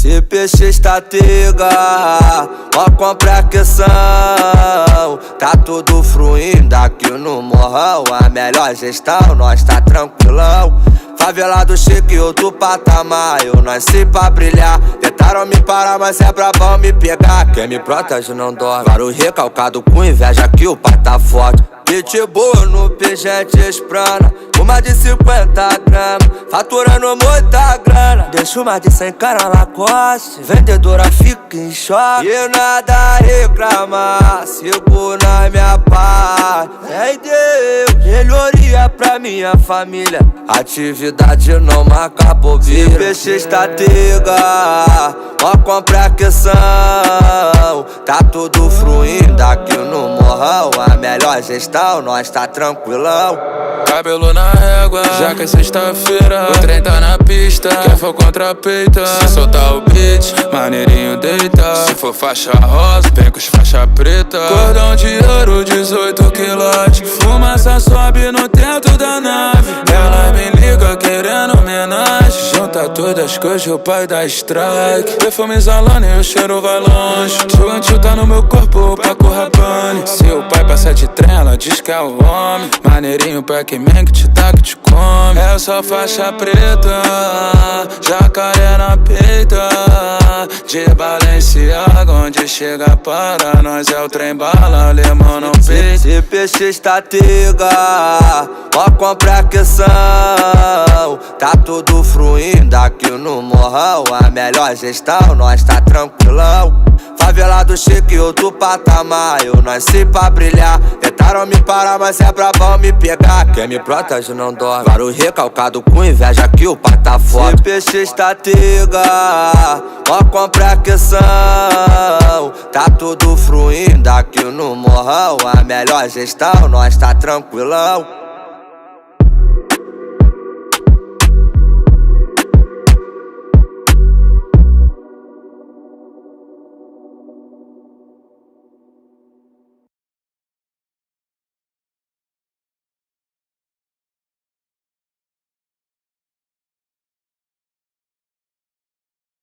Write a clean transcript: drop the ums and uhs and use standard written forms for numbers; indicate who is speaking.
Speaker 1: Se peixe está tega, ó compra a questão. Tá tudo fluindo aqui no morrão. A melhor gestão, nós tá tranquilão. Favelado chique, outro patamar. Eu nasci pra brilhar. Tentaram me parar, mas é brabão me pegar. Quem me protege não dorme. Vário recalcado com inveja que o pai tá forte. Pitbull no pingente esprana, uma de 50 gramas, faturando muita grana. Deixo mais de 100 cara Lacoste, vendedora fica em choque. E nada reclamar, sigo na minha paz. Sem Deus, melhoria pra minha família. Atividade não marca bobeira. Se peixe está tega, ó compra a questão. Tá tudo fluindo aqui no morrão. A melhor gestão, nós tá tranquilão.
Speaker 2: Cabelo na régua, já que é sexta-feira. O trem tá na pista, quem for contra peita. Se soltar o beat, maneirinho deita. Se for faixa rosa, vem com os faixa preta. Cordão de ouro, 18 quilotes. Fumaça sobe no teto da nave. Ela me liga querendo homenagem. Junta todas as coisas, o pai da strike. Perfume exalando e o cheiro vai longe. Tio tá no meu corpo, pra correr pane. Se o pai passa de trem, ela diz que é o homem. Maneirinho pra quem que te dá, que te come. É só faixa preta, jacaré na peita. De Balenciaga, onde chega para nós é o trem bala, alemão não peita.
Speaker 1: Se peixe está tega, ó compra a questão. Tá tudo fluindo aqui no morrão. A melhor gestão, nós tá tranquilão. Favelado chique, outro patamar. Eu nasci pra brilhar. Tentaram me parar, mas é brabão me pegar. Quem me protege não dorme. Vário recalcado com inveja que o pai tá forte. Se peixe está tega, ó compra a questão. Tá tudo fluindo aqui no morrão. A melhor gestão, nós tá tranquilão.